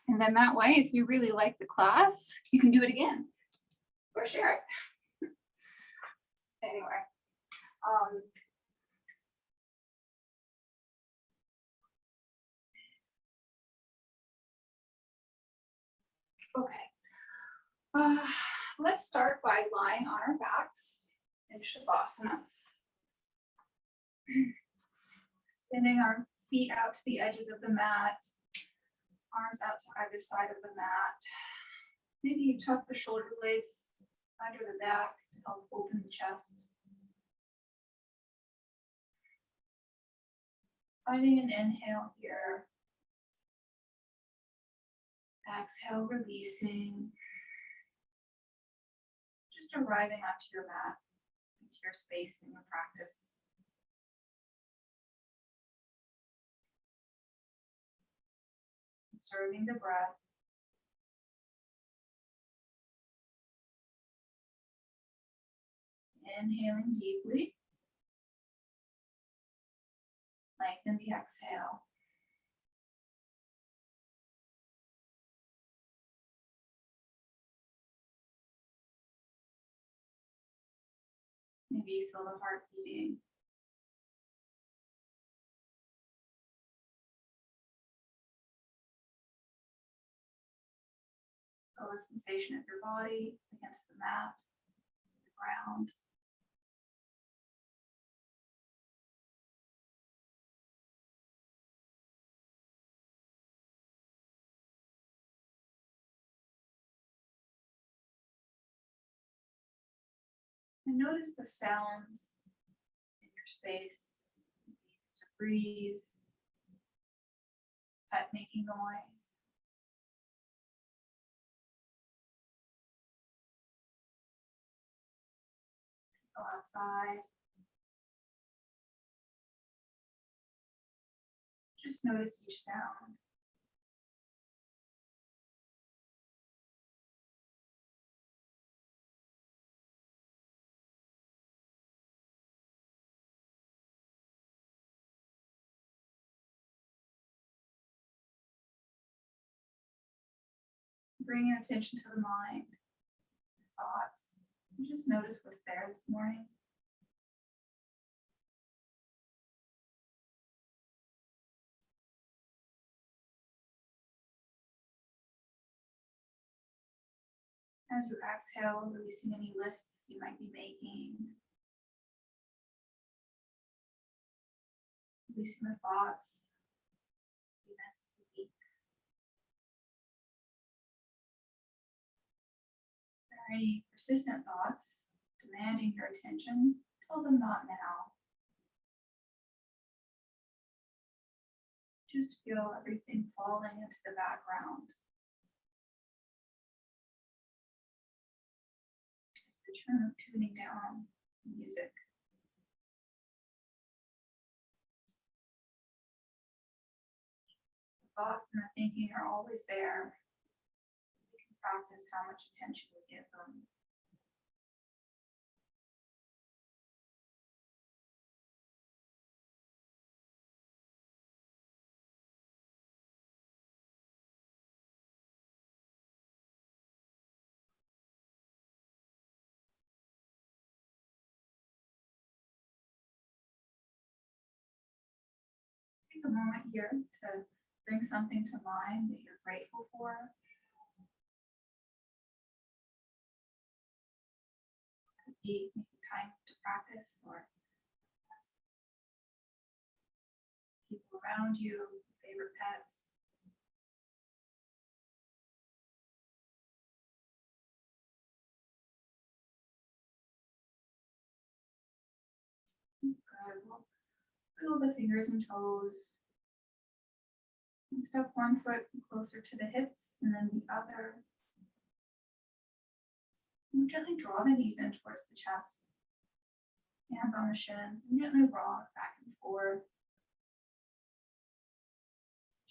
And then that way, if you really like the class, you can do it again or share it. Anyway, okay. Let's start by lying on our backs in Shavasana. Extending our feet out to the edges of the mat, arms out to either side of the mat. Maybe you tuck the shoulder blades under the back to help open the chest. Finding an inhale here. Exhale, releasing. Just arriving onto your mat, into your space in your practice. Observing the breath. Inhaling deeply. Lengthen the exhale. Maybe you feel the heart beating. Feel the sensation of your body against the mat, the ground. And notice the sounds in your space. Maybe there's a breeze, pet making noise. Go outside. Just notice each sound. Bring your attention to the mind, thoughts. And just notice what's there this morning. As you exhale, releasing any lists you might be making. Releasing the thoughts. Any persistent thoughts demanding your attention, tell them not now. Just feel everything falling into the background. Return of tuning down the music. The thoughts and the thinking are always there. Practice how much attention we give them. Take a moment here to bring something to mind that you're grateful for. Making time to practice, or people around you, favorite pets. Good. We'll wiggle the fingers and toes. And step one foot closer to the hips and then the other. And gently draw the knees in towards the chest. Hands on the shins and gently rock back and forth.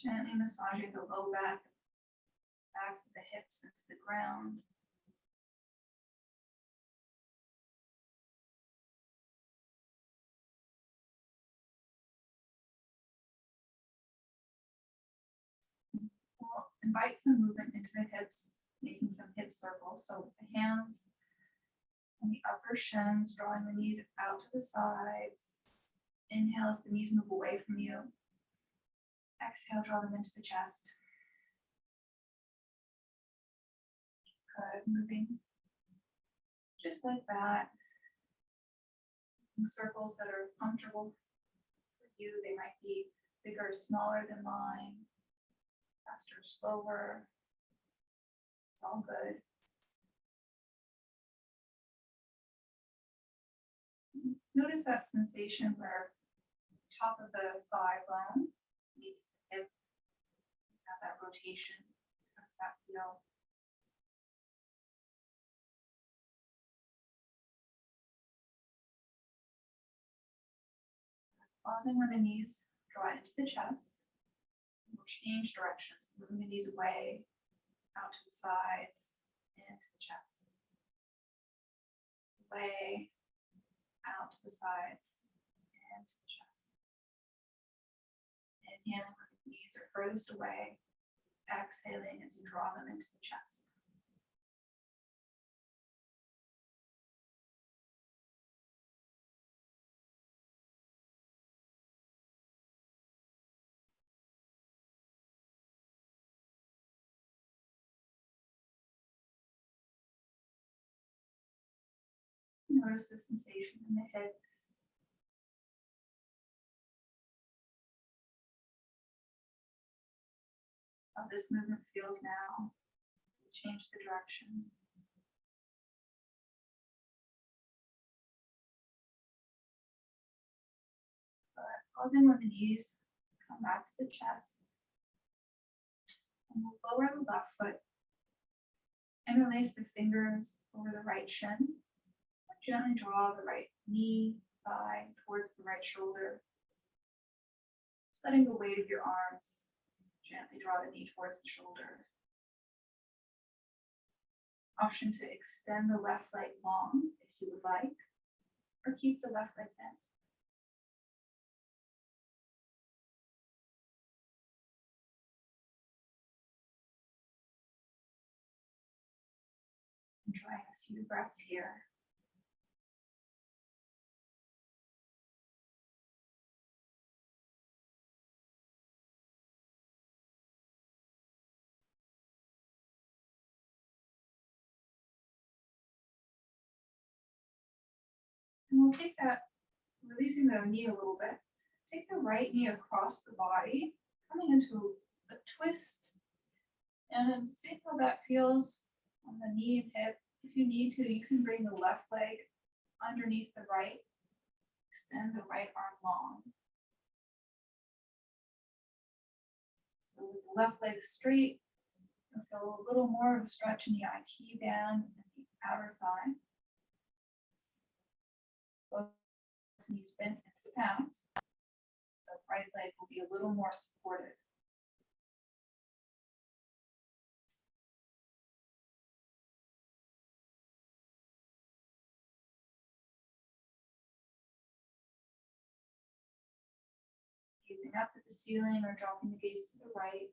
Gently massaging the low back, backs of the hips into the ground. We'll invite some movement into the hips, making some hip circles. So the hands on the upper shins, drawing the knees out to the sides. Inhale as the knees move away from you. Exhale, draw them into the chest. Good, moving just like that. In circles that are comfortable for you. They might be bigger or smaller than mine, faster or slower. It's all good. Notice that sensation where top of the thigh bone meets the hip. Have that rotation. How does that feel? Pausing when the knees draw into the chest. We'll change directions, moving the knees away, out to the sides, into the chest. Away, out to the sides, and to the chest. Inhaling when the knees are furthest away, exhaling as you draw them into the chest. Notice the sensation in the hips. How this movement feels now. Change the direction. Pausing when the knees come back to the chest. And we'll lower the left foot. Interlace the fingers over the right shin. Gently draw the right knee, thigh towards the right shoulder. Letting the weight of your arms gently draw the knee towards the shoulder. Option to extend the left leg long if you would like, or keep the left leg bent. And try a few breaths here. And we'll take that, releasing the knee a little bit. Take the right knee across the body, coming into a twist. And see how that feels on the knee and hip. If you need to, you can bring the left leg underneath the right. Extend the right arm long. So with the left leg straight, you'll feel a little more of a stretch in the IT band and the outer thigh. Both knees bent and stacked. The right leg will be a little more supported. Gazing up at the ceiling or dropping the gaze to the right.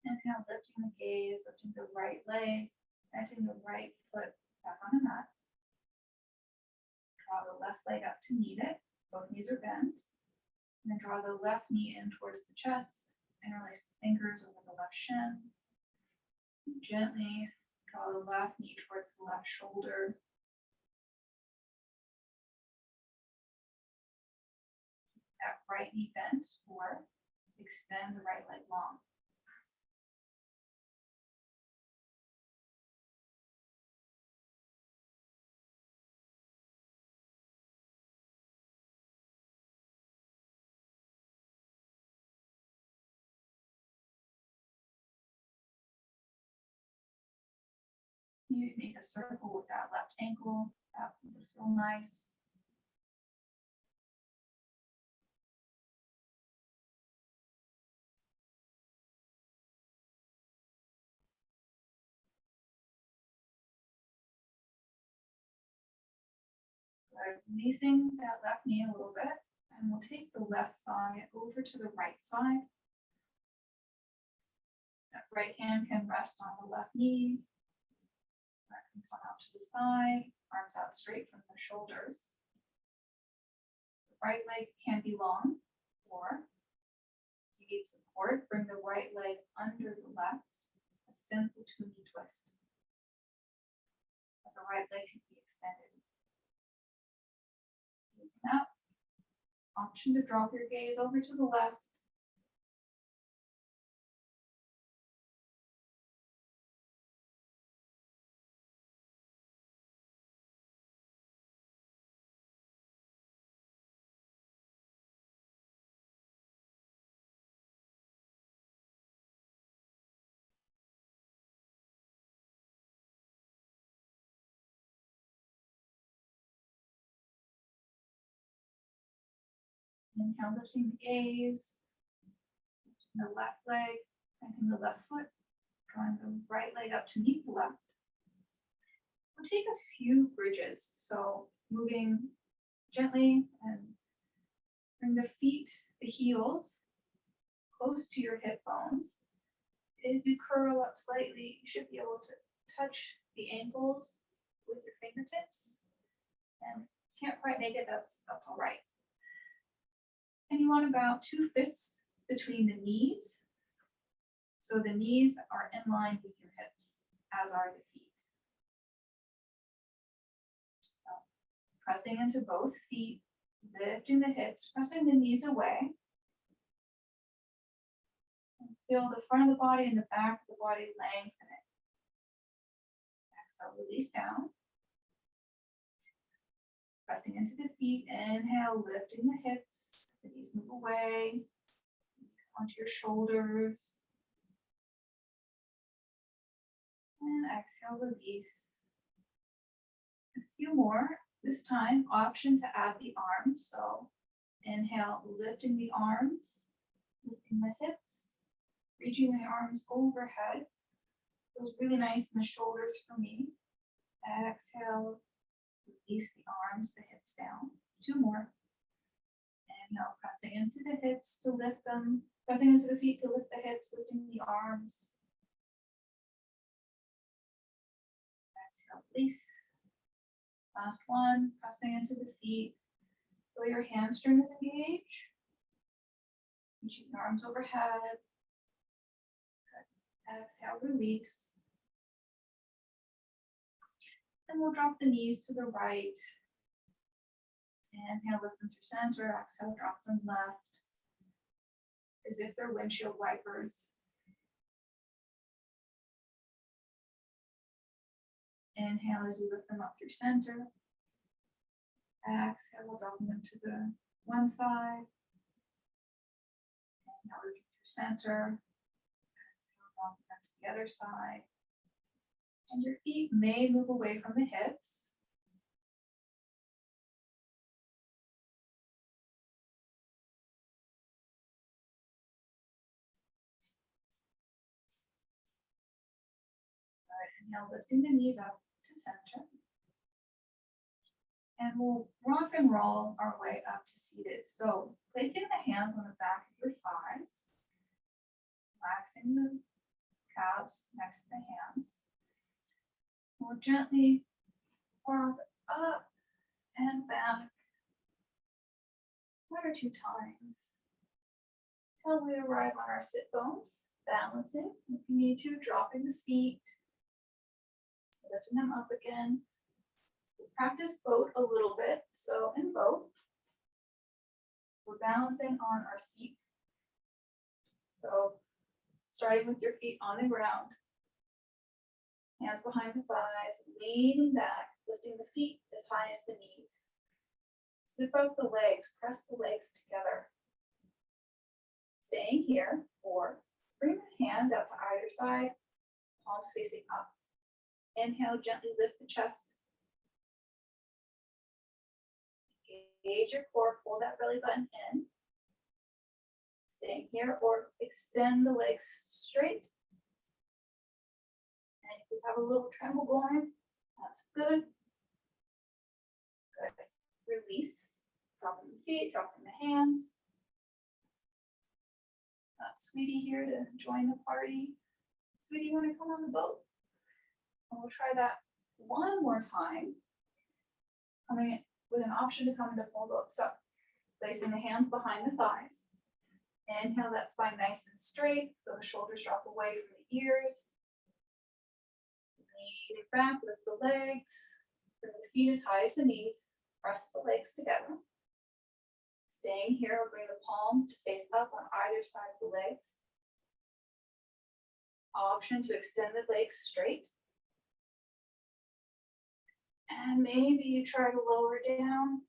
Inhale, lifting the gaze, lifting the right leg, planting the right foot back on the mat. Draw the left leg up to meet it. Both knees are bent. And then draw the left knee in towards the chest. Interlace the fingers over the left shin. Gently draw the left knee towards the left shoulder. That right knee bent, or extend the right leg long. You make a circle with that left ankle. That would feel nice. Releasing that left knee a little bit, and we'll take the left thigh over to the right side. That right hand can rest on the left knee. That can come out to the side, arms out straight from the shoulders. The right leg can be long, or if you need support, bring the right leg under the left, a simple 2-knee twist. But the right leg can be extended. Easing up. Option to drop your gaze over to the left. Inhale, lifting the gaze, the left leg, planting the left foot, drawing the right leg up to meet the left. We'll take a few bridges, so moving gently and bring the feet, the heels, close to your hip bones. If you curl up slightly, you should be able to touch the ankles with your fingertips. And if you can't quite make it, that's all right. And you want about 2 fists between the knees. So the knees are in line with your hips, as are the feet. So pressing into both feet, lifting the hips, pressing the knees away. And feel the front of the body and the back of the body lengthening. Exhale, release down. Pressing into the feet, inhale, lifting the hips, the knees move away, onto your shoulders. And exhale, release. A few more. This time, option to add the arms. So inhale, lifting the arms, lifting the hips, reaching the arms overhead. Feels really nice in the shoulders for me. Exhale, release the arms, the hips down. 2 more. Inhale, pressing into the hips to lift them, pressing into the feet to lift the hips, lifting the arms. Exhale, release. Last one, pressing into the feet. Feel your hamstrings engage. Reaching the arms overhead. Good. Exhale, release. And we'll drop the knees to the right. Inhale, lift them through center. Exhale, drop them left. As if they're windshield wipers. Inhale as you lift them up through center. Exhale, dropping them to the one side. Inhale, lift through center. Exhale, dropping them to the other side. And your feet may move away from the hips. Now lifting the knees up to center. And we'll rock and roll our way up to seated. So placing the hands on the back of your thighs, relaxing the calves next to the hands. We'll gently rock up and back 1 or 2 times till we arrive on our sit bones, balancing. If you need to, dropping the feet. Lifting them up again. We'll practice boat a little bit. So in boat, we're balancing on our seat. So starting with your feet on the ground, hands behind the thighs, leaning back, lifting the feet as high as the knees. Zip up the legs, press the legs together. Staying here, or bring the hands out to either side, palms facing up. Inhale, gently lift the chest. Engage your core, pull that belly button in. Staying here, or extend the legs straight. And if you have a little tremble going, that's good. Good. Release. Dropping the feet, dropping the hands. Got Sweetie here to join the party. Sweetie, you want to come on the boat? And we'll try that one more time. Coming in with an option to come into full boat. So placing the hands behind the thighs. Inhale that spine nice and straight. Feel the shoulders drop away from the ears. Lean it back, lift the legs. Bring the feet as high as the knees. Press the legs together. Staying here, we'll bring the palms to face up on either side of the legs. Option to extend the legs straight. And maybe you try to lower down,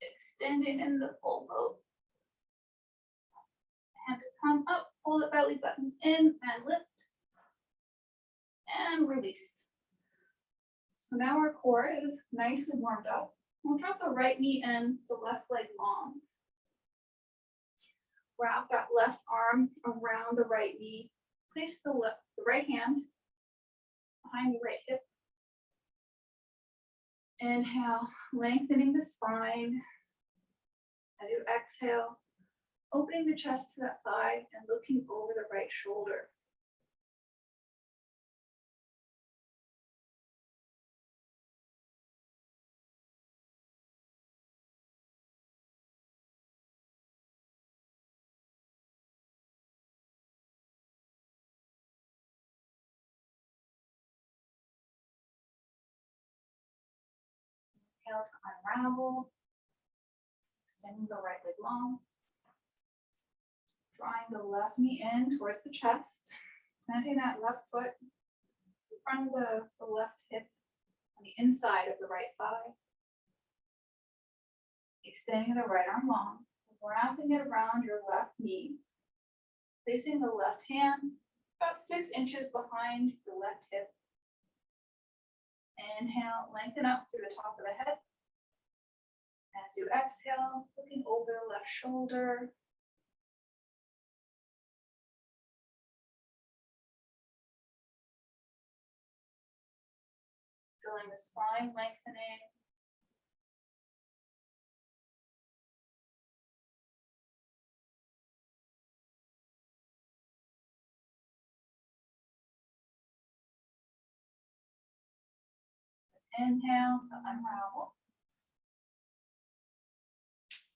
extending in the full boat. And to come up, pull the belly button in and lift. And release. So now our core is nice and warmed up. We'll drop the right knee in, the left leg long. Wrap that left arm around the right knee. Place the right hand behind the right hip. Inhale, lengthening the spine. As you exhale, opening the chest to that thigh and looking over the right shoulder. Inhale to unravel. Extending the right leg long. Drawing the left knee in towards the chest. Planting that left foot in front of the left hip on the inside of the right thigh. Extending the right arm long. Wrapping it around your left knee. Placing the left hand about 6 inches behind the left hip. Inhale, lengthen up through the top of the head. As you exhale, looking over the left shoulder. Feeling the spine lengthening. Inhale to unravel.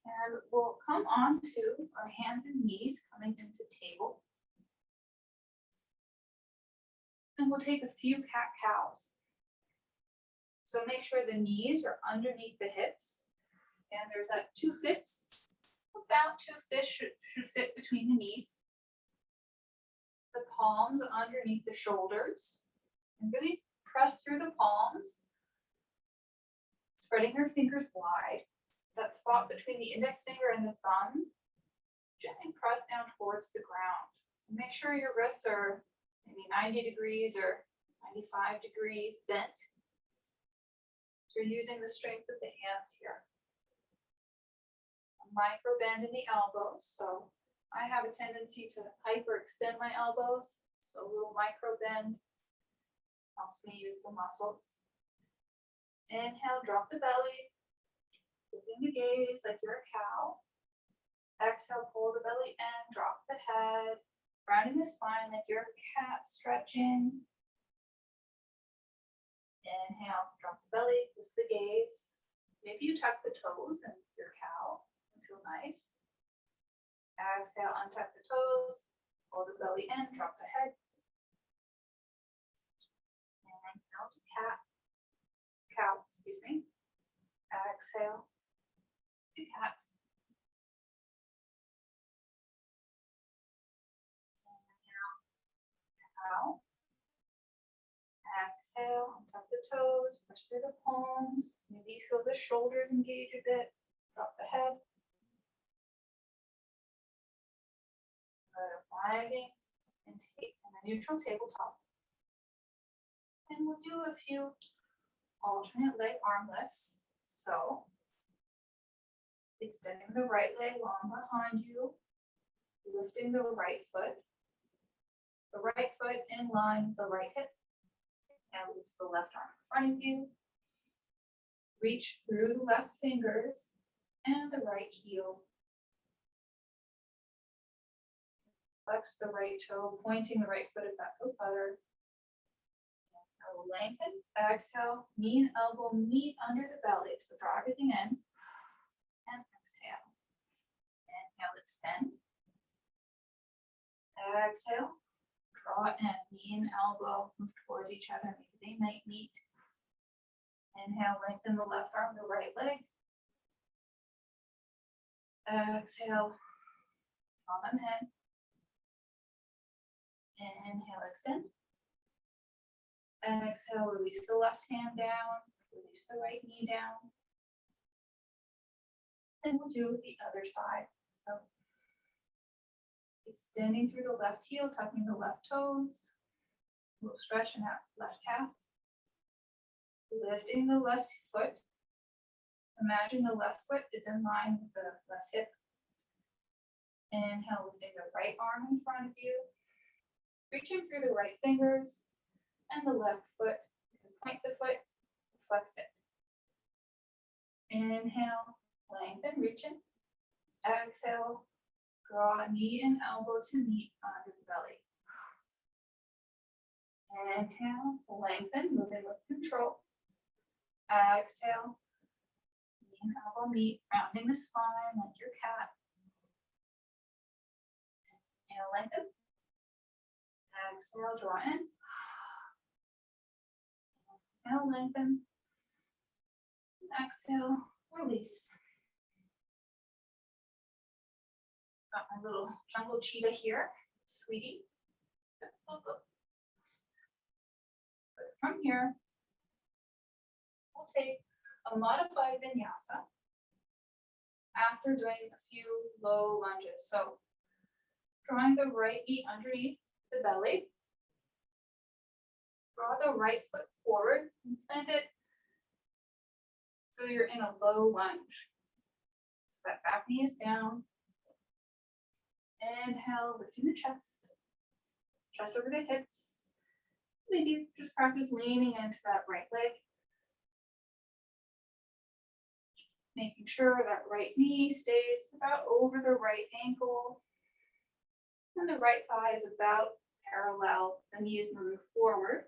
And we'll come on to our hands and knees coming into table. And we'll take a few cat-cows. So make sure the knees are underneath the hips. And there's that 2 fists, about 2 fists should fit between the knees. The palms underneath the shoulders. And really press through the palms. Spreading your fingers wide. That spot between the index finger and the thumb, gently press down towards the ground. Make sure your wrists are maybe 90 degrees or 95 degrees bent. So you're using the strength of the hands here. A micro bend in the elbows. So I have a tendency to hyperextend my elbows. So a little micro bend helps me use the muscles. Inhale, drop the belly. Lifting the gaze like you're a cow. Exhale, pull the belly in, drop the head. Rounding the spine like you're a cat, stretching. Inhale, drop the belly, lift the gaze. Maybe you tuck the toes and you're a cow. And feel nice. Exhale, untuck the toes. Pull the belly in, drop the head. And now to cow, excuse me. Exhale. To cat. Inhale, cow. Exhale, untuck the toes, push through the palms. Maybe you feel the shoulders engage a bit. Drop the head. Wagging and take in a neutral tabletop. And we'll do a few alternate leg arm lifts. So extending the right leg long behind you, lifting the right foot in line with the right hip, and lift the left arm in front of you, Reach through the left fingers and the right heel. Flex the right toe, pointing the right foot if that feels better. Inhale, lengthen. Exhale, knee and elbow meet under the belly. So draw everything in. And exhale. Inhale, extend. Exhale. Draw in. Knee and elbow move towards each other. Maybe they might meet. Inhale, lengthen the left arm, the right leg. Exhale. Draw them in. Inhale, extend. Exhale, release the left hand down, release the right knee down. And we'll do the other side. So extending through the left heel, tucking the left toes. We'll stretch in that left calf. Lifting the left foot. Imagine the left foot is in line with the left hip. Inhale, lifting the right arm in front of you. Reaching through the right fingers and the left foot. Point the foot, flex it. Inhale, lengthen, reaching. Exhale, draw knee and elbow to meet under the belly. Inhale, lengthen, moving with control. Exhale, knee and elbow meet, rounding the spine like your cat. Inhale, lengthen. Exhale, draw in. Inhale, lengthen. Exhale, release. Got my little jungle cheetah here, sweetie. But from here, we'll take a modified vinyasa after doing a few low lunges. So drawing the right knee underneath the belly. Draw the right foot forward and plant it so you're in a low lunge. So that back knee is down. Inhale, lifting the chest over the hips. Maybe just practice leaning into that right leg. Making sure that right knee stays about over the right ankle. And the right thigh is about parallel. The knee is moving forward.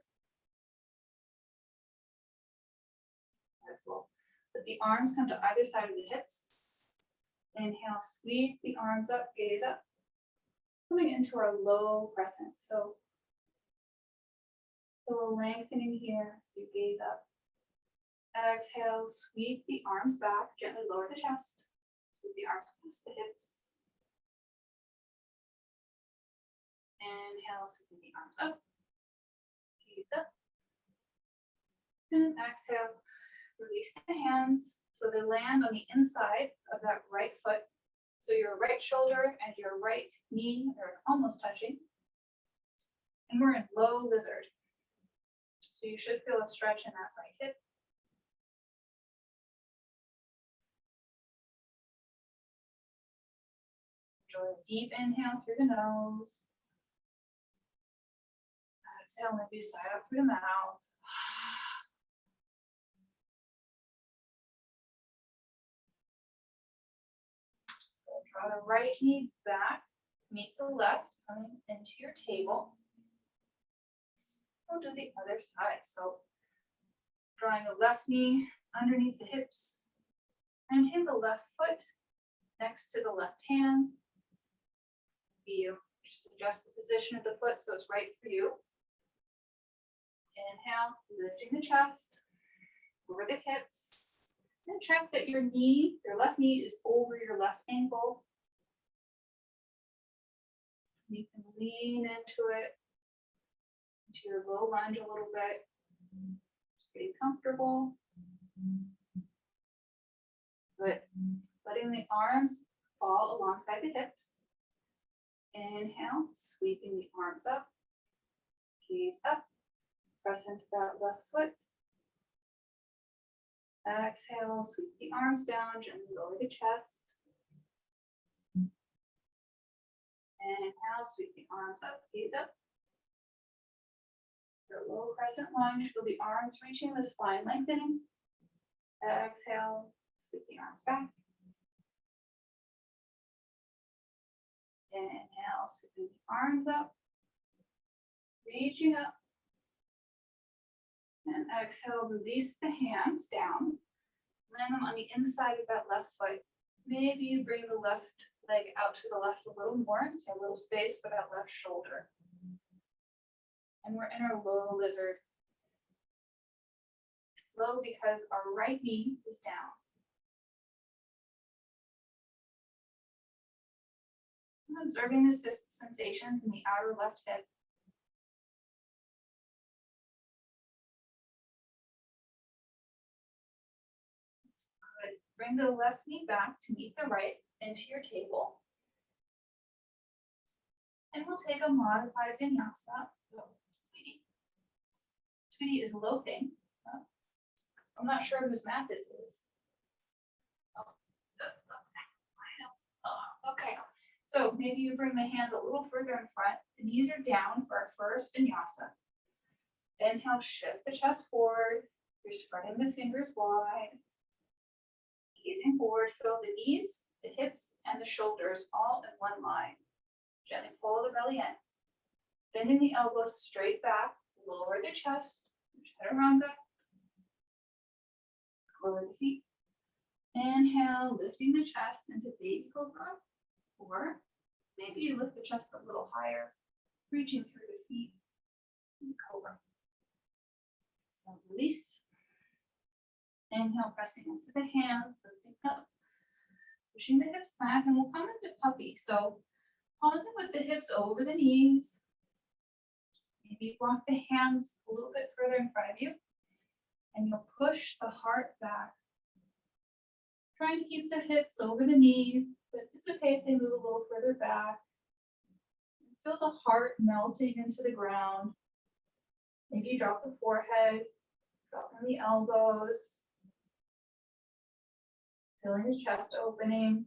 Let the arms come to either side of the hips. Inhale, sweep the arms up, gaze up. Coming into our low crescent. So a little lengthening here, you gaze up. Exhale, sweep the arms back, gently lower the chest. Sweep the arms past the hips. Inhale, sweep the arms up. Gaze up. And exhale, release the hands so they land on the inside of that right foot. So your right shoulder and your right knee are almost touching. And we're in low lizard. So you should feel a stretch in that right hip. Enjoy a deep inhale through the nose. Exhale, maybe side up through the mouth. Draw the right knee back, meet the left, coming into your table. We'll do the other side. So drawing the left knee underneath the hips, and take the left foot next to the left hand. You just adjust the position of the foot so it's right for you. Inhale, lifting the chest, over the hips. And check that your knee, your left knee is over your left ankle. You can lean into it, into your low lunge a little bit. Just getting comfortable. Good. Letting the arms fall alongside the hips. Inhale, sweeping the arms up. Gaze up. Press into that left foot. Exhale, sweep the arms down, gently lower the chest. Inhale, sweep the arms up, gaze up. Your low crescent lunge, feel the arms reaching the spine, lengthening. Exhale, sweep the arms back. Inhale, sweep the arms up. Reaching up. And exhale, release the hands down. Land them on the inside of that left foot. Maybe you bring the left leg out to the left a little more, so you have a little space for that left shoulder. And we're in our low lizard. Low because our right knee is down. I'm observing the sensations in the outer left hip. Good. Bring the left knee back to meet the right into your table. And we'll take a modified vinyasa. Oh, Sweetie is loafing. Oh, I'm not sure whose mat this is. Oh, okay. So maybe you bring the hands a little further in front. The knees are down for our first vinyasa. Inhale, shift the chest forward. You're spreading the fingers wide. Gazing forward, fill the knees, the hips, and the shoulders all in one line. Gently pull the belly in. Bending the elbows straight back. Lower the chest. Chaturanga. Lower the feet. Inhale, lifting the chest into baby cobra. Or maybe you lift the chest a little higher, reaching through the feet. Cobra. So release. Inhale, pressing into the hands, lifting up, pushing the hips back, and we'll come into puppy. So pausing with the hips over the knees. Maybe walk the hands a little bit further in front of you, and you'll push the heart back. Trying to keep the hips over the knees, but it's okay if they move a little further back. Feel the heart melting into the ground. Maybe you drop the forehead, drop in the elbows. Feeling the chest opening.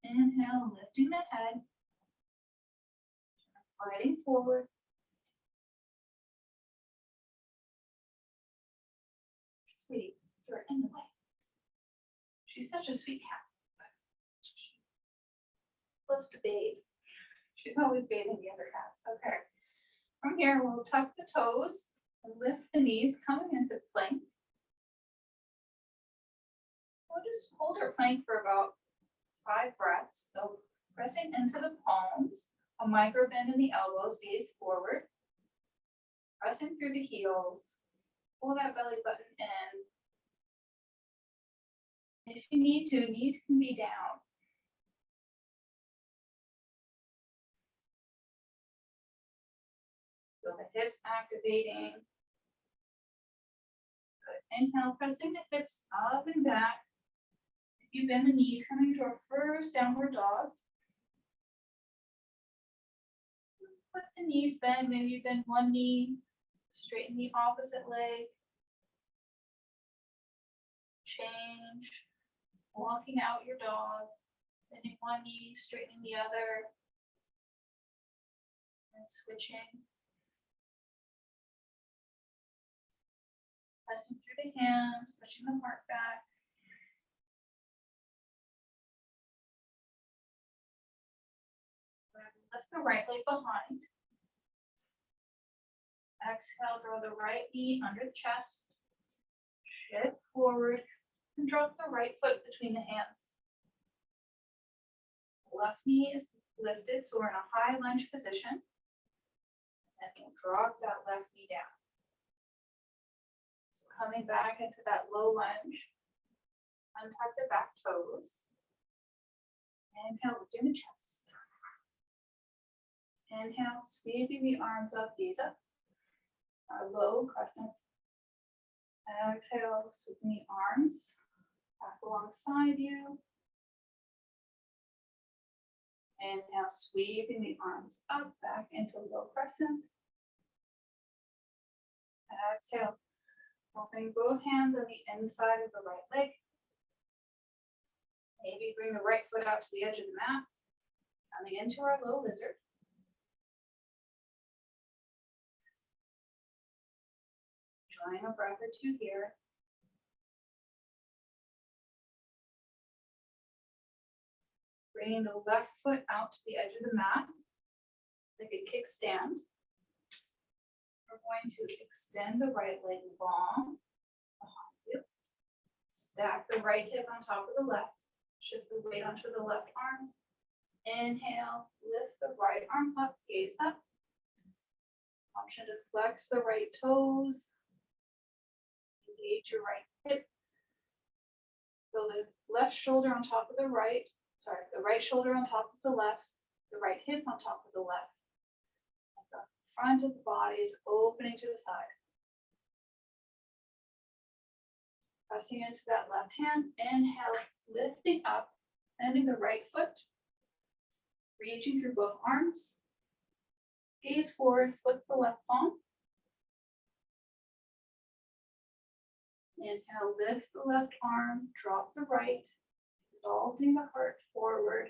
Inhale, lifting the head. Gliding forward. Sweetie, you're in the way. She's such a sweet cat. She loves to bathe. She's always bathing the other cats. Okay. From here, we'll tuck the toes and lift the knees, coming into plank. We'll just hold our plank for about 5 breaths. So pressing into the palms, a micro bend in the elbows, gaze forward. Pressing through the heels. Pull that belly button in. If you need to, knees can be down. Feel the hips activating. Good. Inhale, pressing the hips up and back. If you bend the knees, coming to our first downward dog. Let the knees bend. Maybe you bend one knee, straighten the opposite leg. Change. Walking out your dog, bending one knee, straightening the other, and switching. Pressing through the hands, pushing the heart back. Lift the right leg behind. Exhale, draw the right knee under the chest. Shift forward. And drop the right foot between the hands. Left knee is lifted, so we're in a high lunge position. And we'll drop that left knee down. So coming back into that low lunge. Untuck the back toes. Inhale, lifting the chest. Inhale, sweeping the arms up, gaze up. Our low crescent. Exhale, sweeping the arms back alongside you. And now sweeping the arms up, back into low crescent. Exhale, Dropping both hands on the inside of the right leg. Maybe bring the right foot out to the edge of the mat. Coming into our low lizard. Drawing a breath or two here. Bringing the left foot out to the edge of the mat, like a kickstand. We're going to extend the right leg long behind you. Stack the right hip on top of the left. Shift the weight onto the left arm. Inhale, lift the right arm up, gaze up. Option to flex the right toes. Engage your right hip. Feel the left shoulder on top of the right. Sorry, the right shoulder on top of the left. The right hip on top of the left. The front of the body is opening to the side. Pressing into that left hand. Inhale, lifting up, bending the right foot. Reaching through both arms. Gaze forward, flip the left palm. Inhale, lift the left arm, drop the right, exalting the heart forward.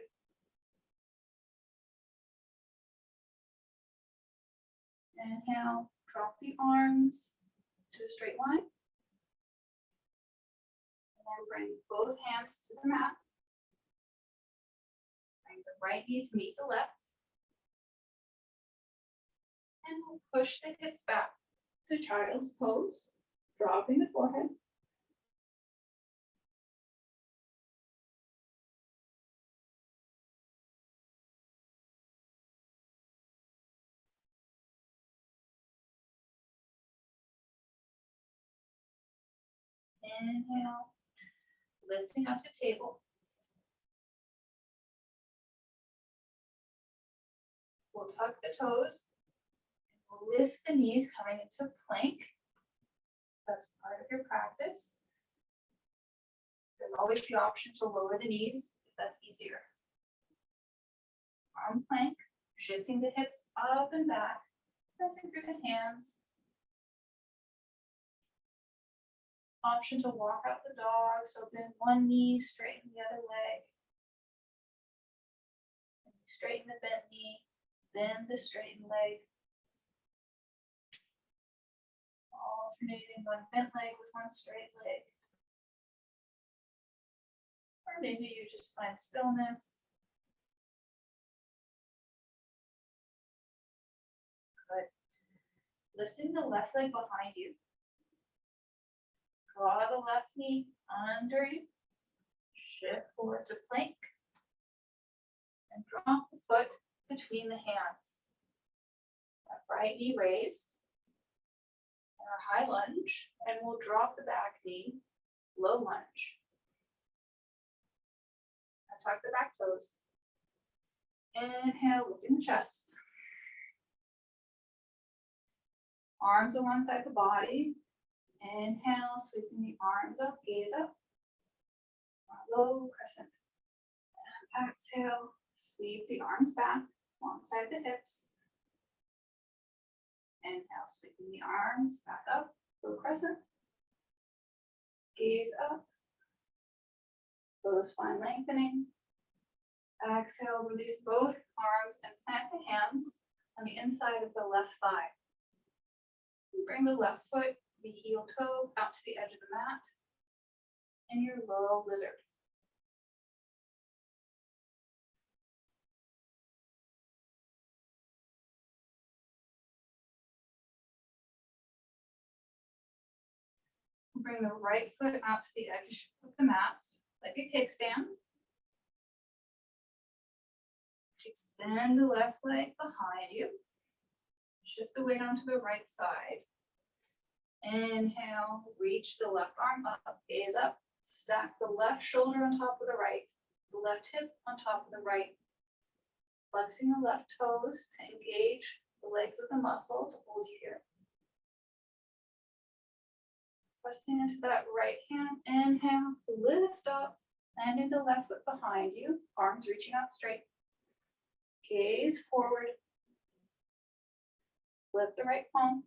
Inhale, drop the arms to a straight line. And then bring both hands to the mat. Bring the right knee to meet the left. And we'll push the hips back to child's pose, dropping the forehead. Inhale, lifting up to table. We'll tuck the toes. We'll lift the knees coming into plank. That's part of your practice. There's always the option to lower the knees if that's easier. Arm plank, shifting the hips up and back, pressing through the hands. Option to walk out the dog, so bend one knee, straighten the other leg. And straighten the bent knee, bend the straightened leg. Alternating one bent leg with one straight leg. Or maybe you just find stillness. Good. Lifting the left leg behind you. Draw the left knee under you. Shift forward to plank. And drop the foot between the hands. That right knee raised. And our high lunge. And we'll drop the back knee. Low lunge. And tuck the back toes. Inhale, lifting the chest. Arms alongside the body. Inhale, sweeping the arms up, gaze up. Low crescent. And exhale, sweep the arms back alongside the hips. Inhale, sweeping the arms back up, low crescent. Gaze up. Low spine lengthening. Exhale, release both arms and plant the hands on the inside of the left thigh. Bring the left foot, the heel toe, out to the edge of the mat in your low lizard. Bring the right foot out to the edge of the mat, like a kickstand. Extend the left leg behind you. Shift the weight onto the right side. Inhale, reach the left arm up, gaze up. Stack the left shoulder on top of the right, the left hip on top of the right. Flexing the left toes to engage the legs of the muscle to hold you here. Pressing into that right hand, inhale, lift up, landing the left foot behind you, arms reaching out straight. Gaze forward. Lift the right palm.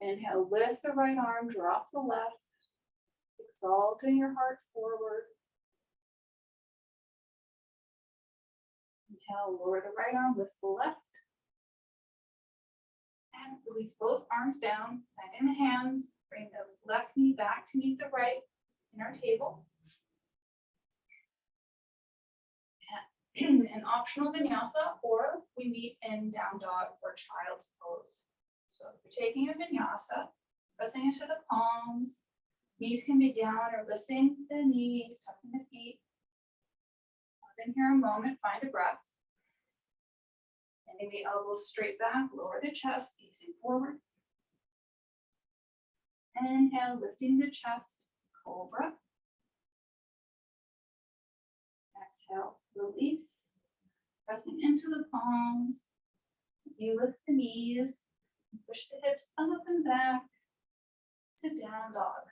Inhale, lift the right arm, drop the left, exalting your heart forward. Inhale, lower the right arm, lift the left. And release both arms down, back in the hands. Bring the left knee back to meet the right in our table. An optional vinyasa, or we meet in down dog or child's pose. So if you're taking a vinyasa, pressing into the palms, knees can be down or lifting the knees, tucking the feet. Pausing here a moment, find a breath. Bending the elbows straight back, lower the chest, gazing forward. Inhale, lifting the chest, cobra. Exhale, release, pressing into the palms. You lift the knees, push the hips up and back to down dog.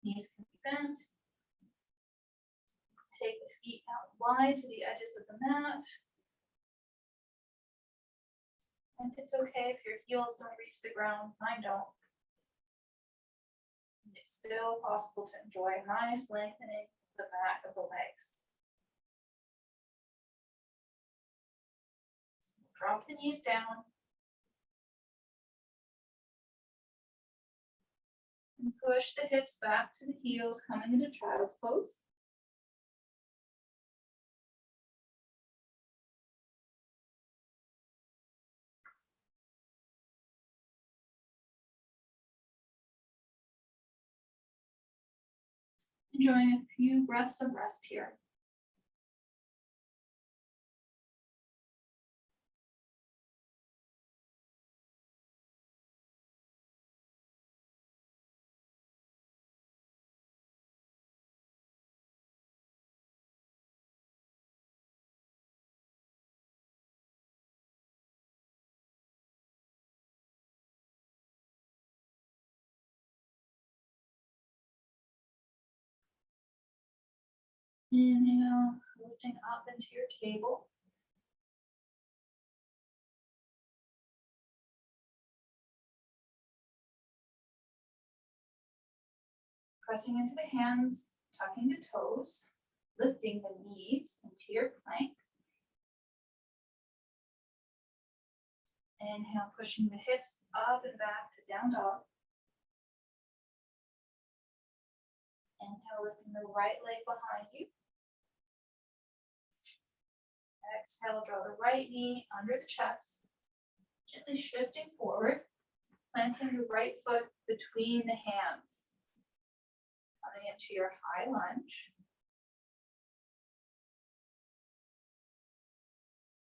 Knees can be bent. Take the feet out wide to the edges of the mat. And it's okay if your heels don't reach the ground, mine don't. It's still possible to enjoy a nice lengthening of the back of the legs. So drop the knees down. And push the hips back to the heels, coming into child's pose. Enjoying a few breaths of rest here. Inhale, lifting up into your table. Pressing into the hands, tucking the toes, lifting the knees into your plank. Inhale, pushing the hips up and back to down dog. Inhale, lifting the right leg behind you. Exhale, draw the right knee under the chest. Gently shifting forward, planting the right foot between the hands. Coming into your high lunge.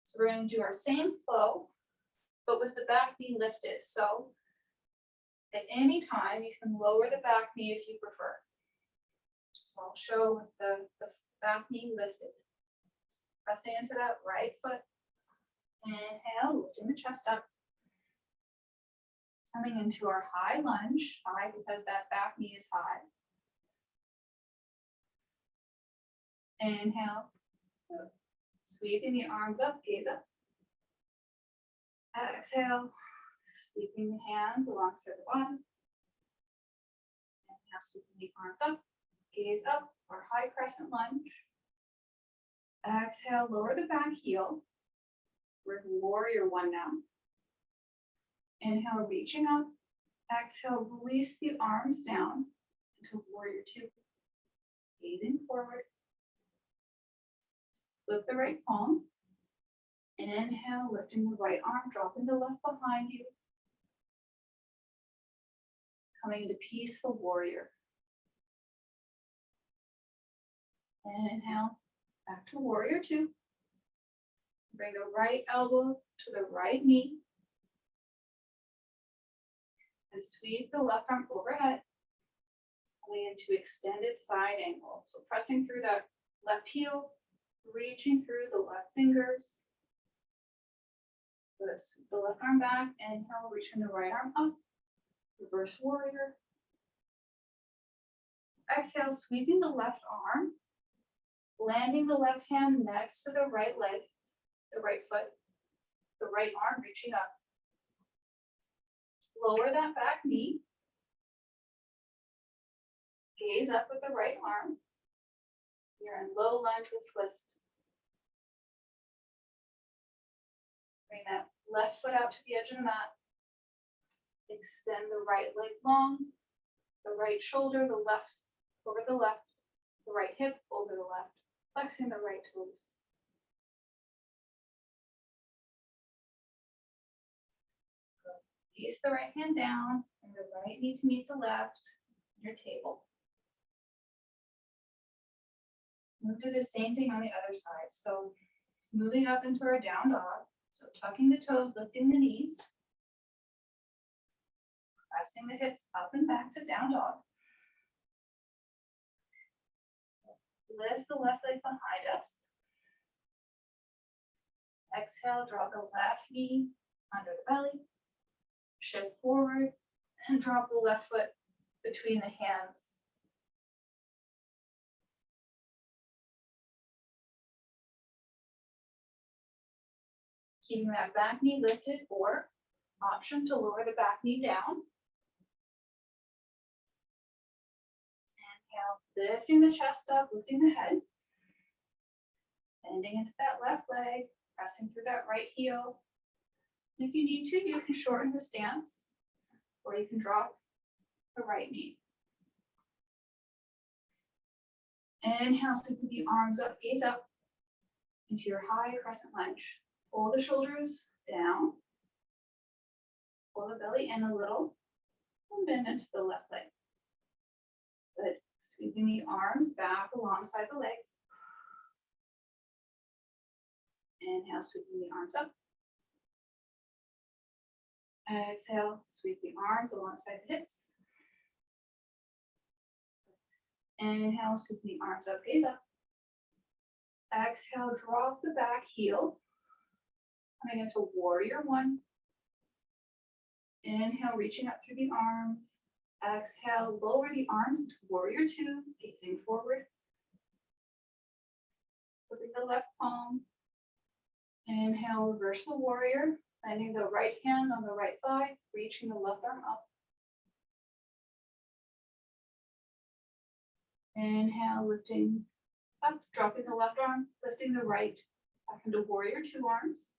So we're going to do our same flow, but with the back knee lifted. So at any time, you can lower the back knee if you prefer. So I'll show with the back knee lifted. Pressing into that right foot. Inhale, lifting the chest up. Coming into our high lunge, high because that back knee is high. Inhale, sweeping the arms up, gaze up. Exhale, sweeping the hands alongside the body. Inhale, sweeping the arms up, gaze up, or high crescent lunge. Exhale, lower the back heel. We're in warrior one now. Inhale, reaching up. Exhale, release the arms down into warrior two. Gazing forward. Lift the right palm. Inhale, lifting the right arm, dropping the left behind you. Coming into peaceful warrior. Inhale, back to warrior two. Bring the right elbow to the right knee. And sweep the left arm overhead. Coming into extended side angle. So pressing through that left heel, reaching through the left fingers. Sweep the left arm back. Inhale, reaching the right arm up. Reverse warrior. Exhale, sweeping the left arm Landing the left hand next to the right leg, the right foot, the right arm reaching up. Lower that back knee. Gaze up with the right arm. You're in low lunge with twist. Bring that left foot out to the edge of the mat. Extend the right leg long, the right shoulder, the left over the left, the right hip over the left, flexing the right toes. Place the right hand down and the right knee to meet the left in your table. We'll do the same thing on the other side. So moving up into our down dog. So tucking the toes, lifting the knees. Pressing the hips up and back to down dog. Lift the left leg behind us. Exhale, draw the left knee under the belly. Shift forward and drop the left foot between the hands. Keeping that back knee lifted, or option to lower the back knee down. Inhale, lifting the chest up, lifting the head. Bending into that left leg, pressing through that right heel. And if you need to, you can shorten the stance, or you can drop the right knee. Inhale, scoop the arms up, gaze up into your high crescent lunge. Pull the shoulders down. Pull the belly in a little and bend into the left leg. Good. Sweeping the arms back alongside the legs. Inhale, sweeping the arms up. Exhale, sweep the arms alongside the hips. Inhale, sweep the arms up, gaze up. Exhale, drop the back heel. Coming into warrior one. Inhale, reaching up through the arms. Exhale, lower the arms into warrior two, gazing forward. Flipping the left palm. Inhale, reverse the warrior, landing the right hand on the right thigh, reaching the left arm up. Inhale, lifting up, dropping the left arm, lifting the right, back into warrior two arms.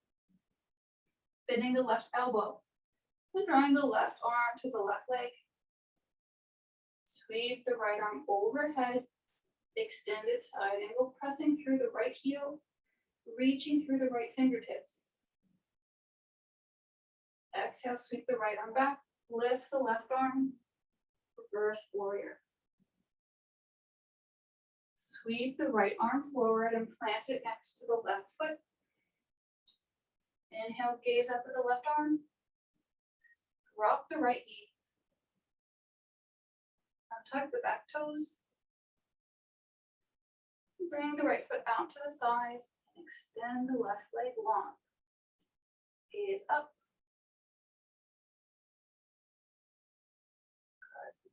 Bending the left elbow, and drawing the left arm to the left leg. Sweep the right arm overhead, extended side angle, pressing through the right heel, reaching through the right fingertips. Exhale, sweep the right arm back, lift the left arm, reverse warrior. Sweep the right arm forward and plant it next to the left foot. Inhale, gaze up at the left arm. Drop the right knee. Untuck the back toes. Bring the right foot out to the side and extend the left leg long. Gaze up.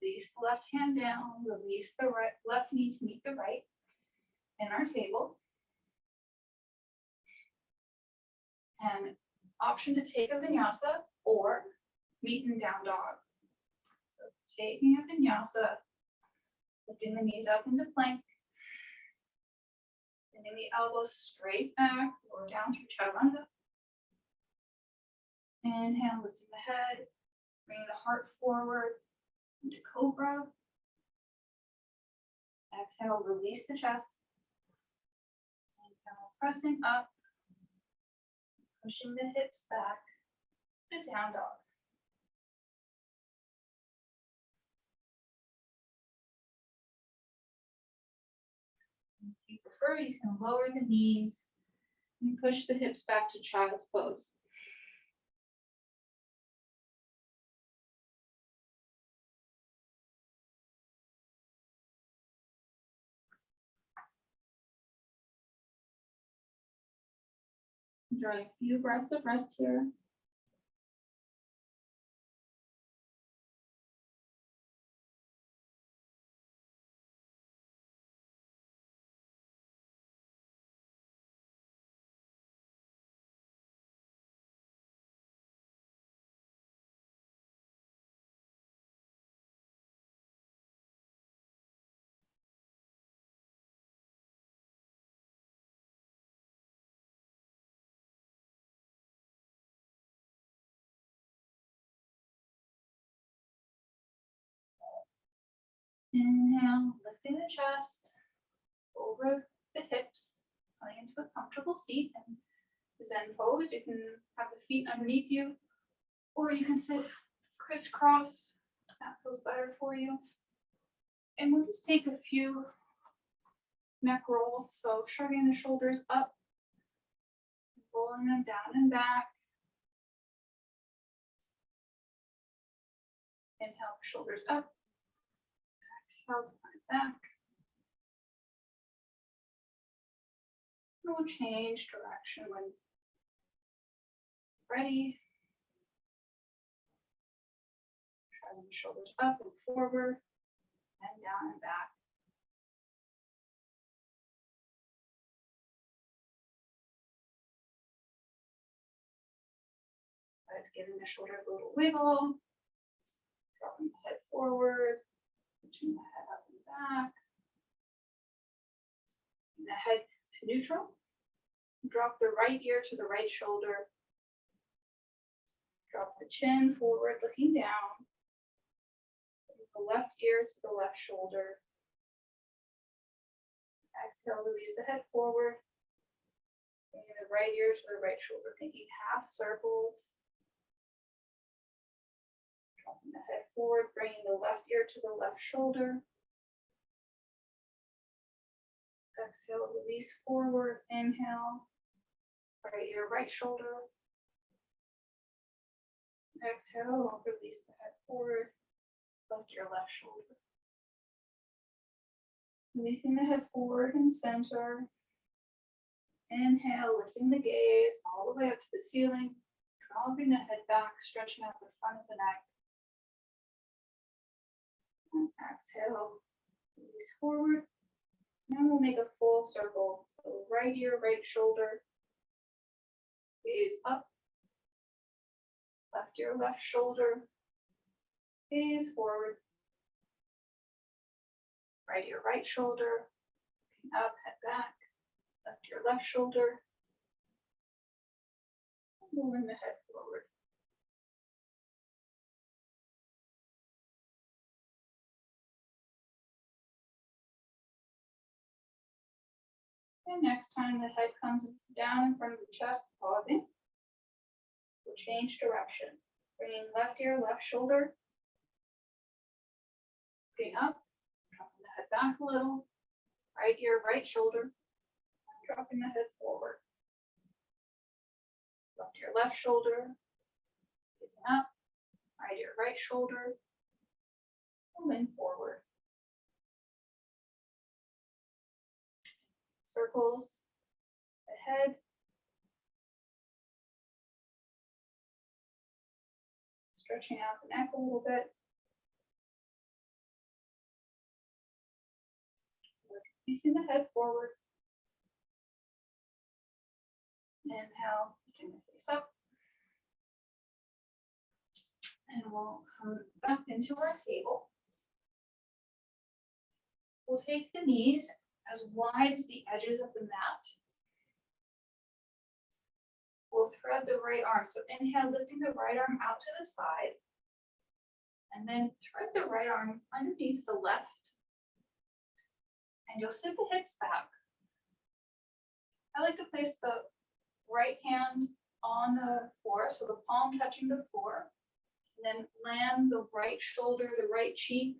Release the left hand down. Release the left knee to meet the right in our table. And option to take a vinyasa or meet in down dog. So taking a vinyasa, lifting the knees up into plank, bending the elbows straight back or down through chaturanga. Inhale, lifting the head, bringing the heart forward into cobra. Exhale, release the chest. Inhale, pressing up. Pushing the hips back to down dog. If you prefer, you can lower the knees and push the hips back to child's pose. Drawing a few breaths of rest here. Inhale, lifting the chest over the hips, coming into a comfortable seat. And Zen pose, you can have the feet underneath you, or you can sit crisscross. That feels better for you. And we'll just take a few neck rolls. So shrugging the shoulders up, rolling them down and back. Inhale, shoulders up. Exhale, to back. And we'll change direction when ready. Shrugging the shoulders up and forward and down and back. I've given the shoulder a little wiggle. Dropping the head forward, pushing the head up and back. Bring the head to neutral. Drop the right ear to the right shoulder. Drop the chin forward, looking down. Bring the left ear to the left shoulder. Exhale, release the head forward. Bringing the right ear to the right shoulder, making half circles. Dropping the head forward, bringing the left ear to the left shoulder. Exhale, release forward, inhale. Right ear, right shoulder. Exhale, release the head forward, left ear, left shoulder. Releasing the head forward and center. Inhale, lifting the gaze all the way up to the ceiling, dropping the head back, stretching out the front of the neck. And exhale, release forward. Now we'll make a full circle. So right ear, right shoulder, gaze up. Left ear, left shoulder, gaze forward. Right ear, right shoulder, looking up, head back. Left ear, left shoulder. Moving the head forward. And next time the head comes down in front of the chest, pausing. We'll change direction. Bringing left ear, left shoulder. Looking up, dropping the head back a little. Right ear, right shoulder. Dropping the head forward. Left ear, left shoulder. Gazing up. Right ear, right shoulder. Moving forward. Circles ahead. Stretching out the neck a little bit. Releasing the head forward. Inhale, lifting the face up. And we'll come back into our table. We'll take the knees as wide as the edges of the mat. We'll thread the right arm. So inhale, lifting the right arm out to the side. And then thread the right arm underneath the left. And you'll sit the hips back. I like to place the right hand on the floor, so the palm touching the floor. And then land the right shoulder, the right cheek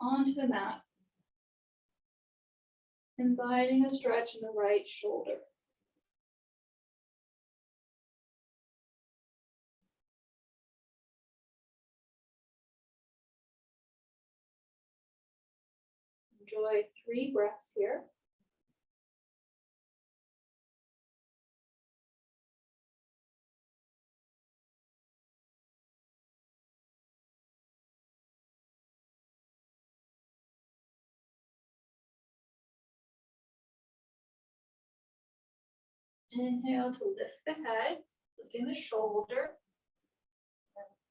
onto the mat. Inviting a stretch in the right shoulder. Enjoy 3 breaths here. Inhale to lift the head, lifting the shoulder,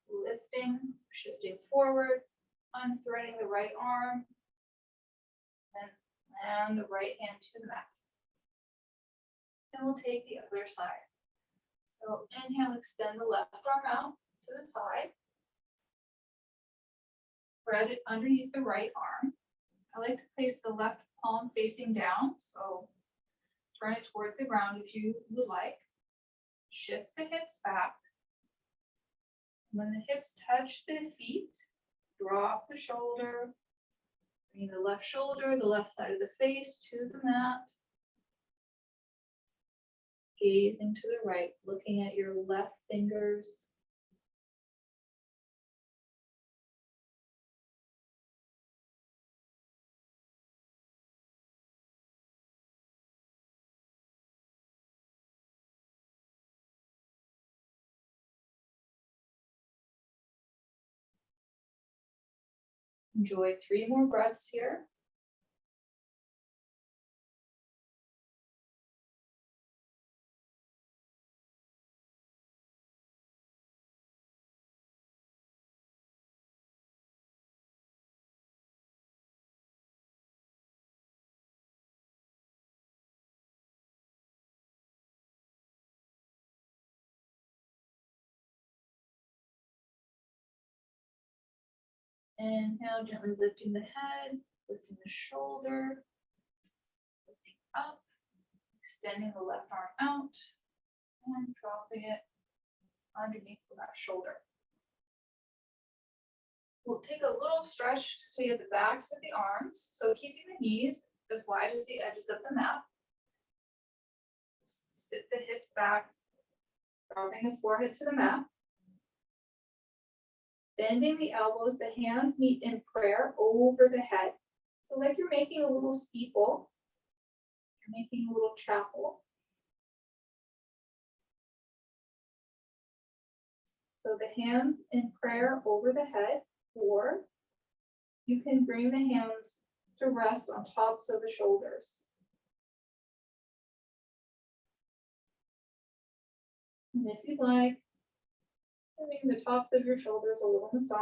lifting, shifting forward, unthreading the right arm, and land the right hand to the mat. And we'll take the other side. So inhale, extend the left arm out to the side. Thread it underneath the right arm. I like to place the left palm facing down, so turn it towards the ground if you would like. Shift the hips back. When the hips touch the feet, drop the shoulder. Bring the left shoulder, the left side of the face to the mat. Gazing to the right, looking at your left fingers. Enjoy 3 more breaths here. Inhale, gently lifting the head, lifting the shoulder, lifting up, extending the left arm out, and dropping it underneath the left shoulder. We'll take a little stretch to get the backs of the arms, so keeping the knees as wide as the edges of the mat. Sit the hips back, dropping the forehead to the mat. Bending the elbows, the hands meet in prayer over the head. So like you're making a little steeple, you're making a little chapel. So the hands in prayer over the head, or you can bring the hands to rest on tops of the shoulders. And if you'd like, giving the tops of your shoulders a little massage.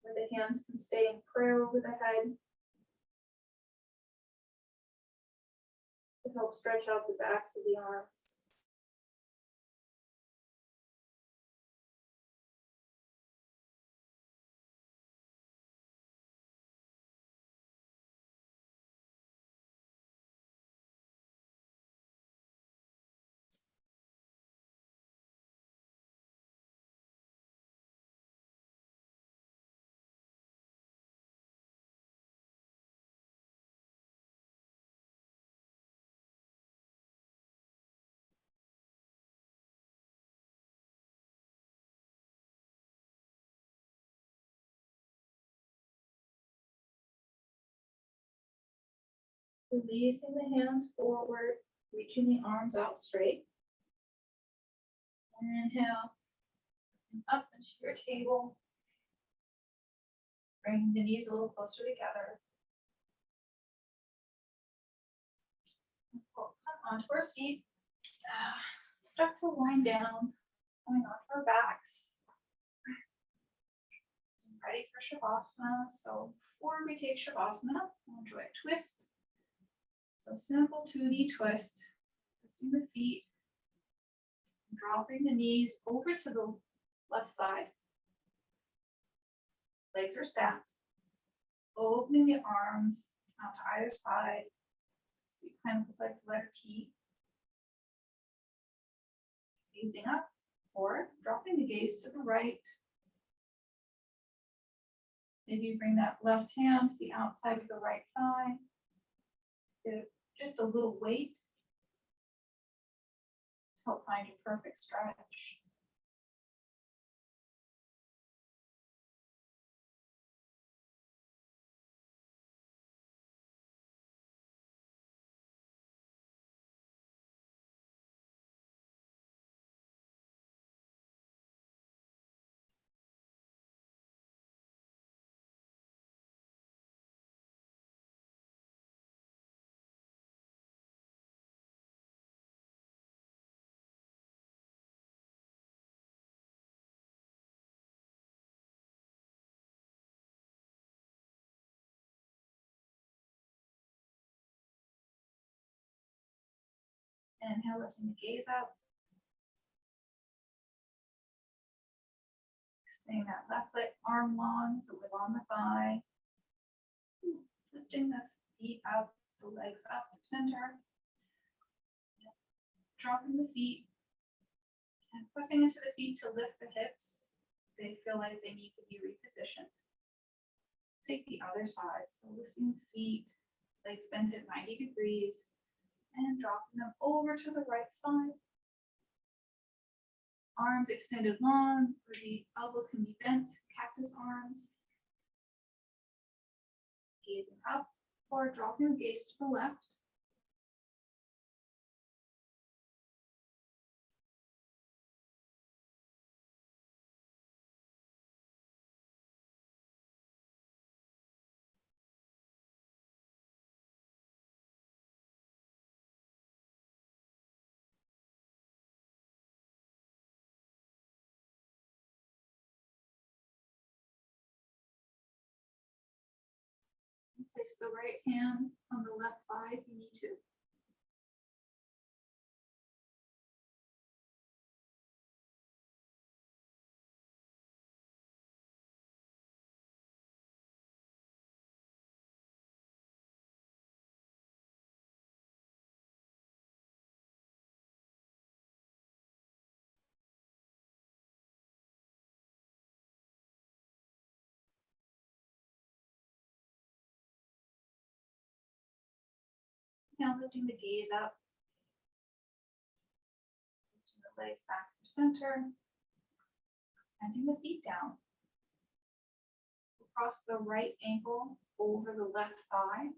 Where the hands can stay in prayer over the head to help stretch out the backs of the arms. Releasing the hands forward, reaching the arms out straight. Inhale, and up into your table. Bring the knees a little closer together. We'll come onto our seat. Start to wind down, coming onto our backs. Ready for Shavasana. So before we take Shavasana, we'll enjoy a twist. So simple 2D twist, lifting the feet, dropping the knees over to the left side. Legs are stacked. Opening the arms out to either side. So you kind of look like the letter T. Gazing up or dropping the gaze to the right. Maybe bring that left hand to the outside of the right thigh. Give just a little weight to help find your perfect stretch. Inhale, lifting the gaze up. Extending that left leg arm long if it was on the thigh. Lifting the feet out, the legs up to center. Dropping the feet and pressing into the feet to lift the hips. They feel like they need to be repositioned. Take the other side. So lifting the feet, legs bent at 90 degrees, and dropping them over to the right side. Arms extended long, or the elbows can be bent, cactus arms. Gazing up, or dropping the gaze to the left. Place the right hand on the left thigh if you need to. Now lifting the gaze up. Lifting the legs back to center. Planting the feet down. Cross the right ankle over the left thigh.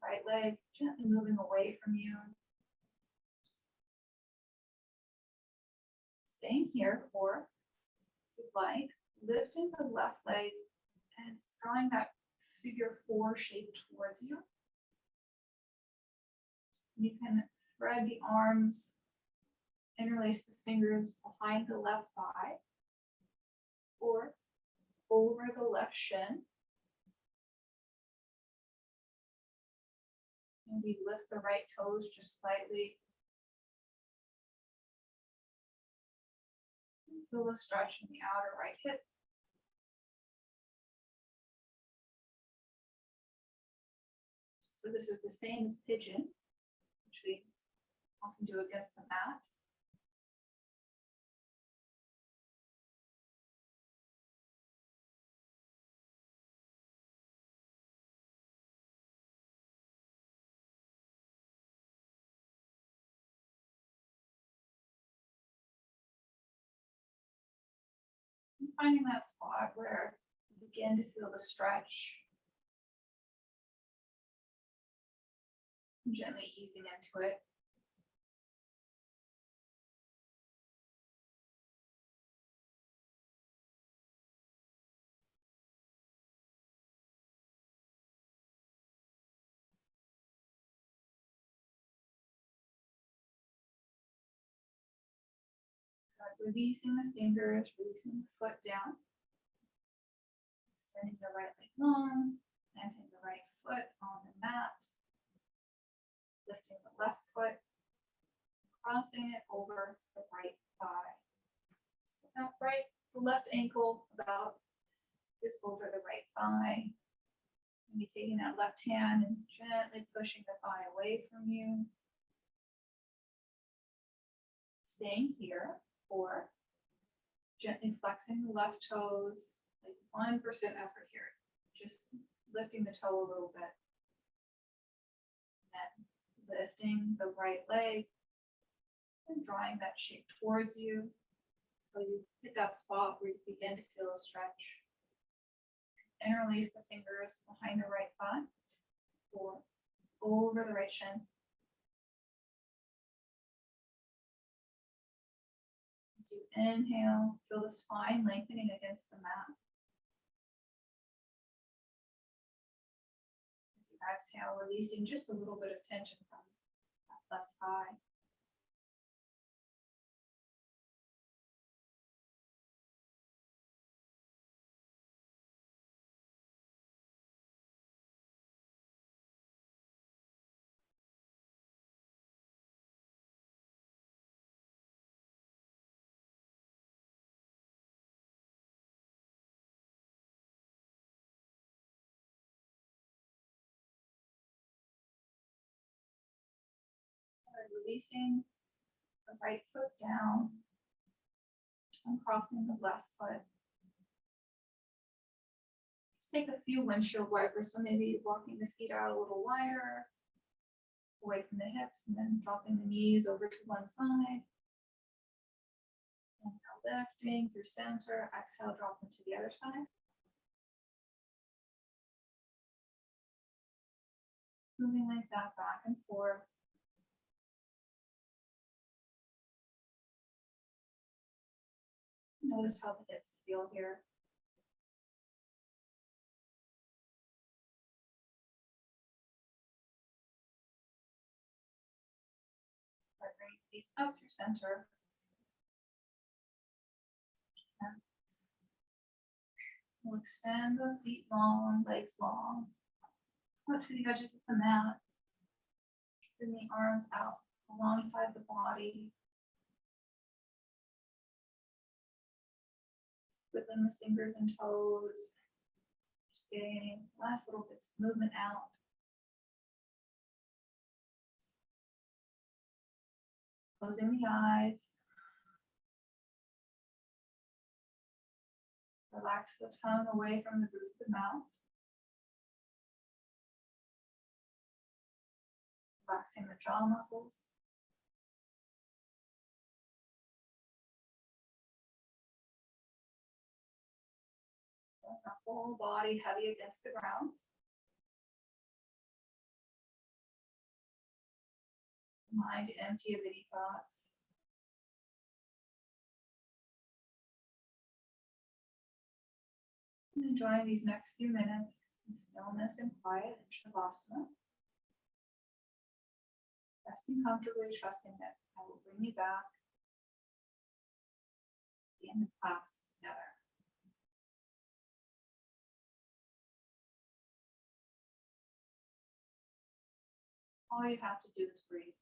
Right leg gently moving away from you. Staying here for, if you'd like, lifting the left leg and drawing that figure 4 shape towards you. You can thread the arms, interlace the fingers behind the left thigh or over the left shin. Maybe lift the right toes just slightly. Feel a stretch in the outer right hip. So this is the same as pigeon, which we often do against the mat. And finding that spot where you begin to feel the stretch. Gently easing into it. Releasing the fingers, releasing the foot down. Extending the right leg long, planting the right foot on the mat. Lifting the left foot, crossing it over the right thigh. So that the left ankle about is over the right thigh. Maybe taking that left hand and gently pushing the thigh away from you. Staying here. Or gently flexing the left toes, like 1% effort here. Just lifting the toe a little bit. And then lifting the right leg and drawing that shape towards you. So you hit that spot where you begin to feel a stretch. Interlace the fingers behind the right thigh or over the right shin. As you inhale, feel the spine lengthening against the mat. As you exhale, releasing just a little bit of tension from that left thigh. releasing the right foot down and crossing the left foot. Just take a few windshield wipers, so maybe walking the feet out a little wider, away from the hips, and then dropping the knees over to one side. And now lifting through center, exhale, drop them to the other side. Moving like that back and forth. Notice how the hips feel here. Bring these up through center. We'll extend the feet long, legs long. Up to the edges of the mat. Bring the arms out alongside the body. Within the fingers and toes. Just getting last little bits of movement out. Closing the eyes. Relax the tongue away from the roof of the mouth. Relaxing the jaw muscles. Let the whole body heavy against the ground. Mind empty of any thoughts. And enjoying these next few minutes in stillness and quiet in Shavasana. Resting comfortably, trusting that I will bring you back at the end of class together. All you have to do is breathe.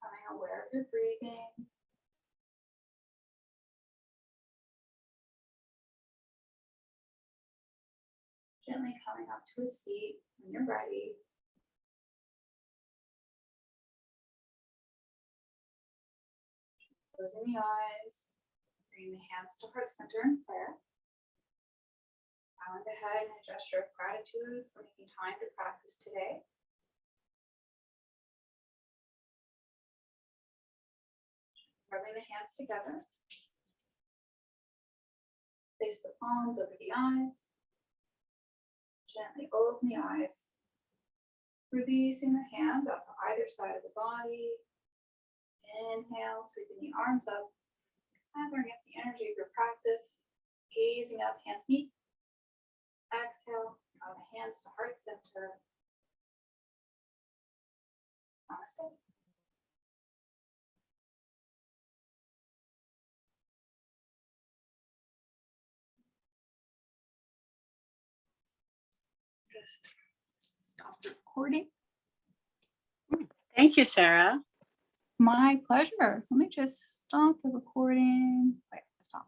Becoming aware of your breathing. Gently coming up to a seat when you're ready. Closing the eyes, bringing the hands to heart center in prayer. Bowing the head in a gesture of gratitude for making time to practice today. Rubbing the hands together. Place the palms over the eyes. Gently open the eyes. Releasing the hands out to either side of the body. Inhale, sweeping the arms up. Gathering up the energy of your practice. Gazing up, hands meet. Exhale, draw the hands to heart center. Namaste. Just stop the recording. Thank you, Sarah. My pleasure. Let me just stop the recording by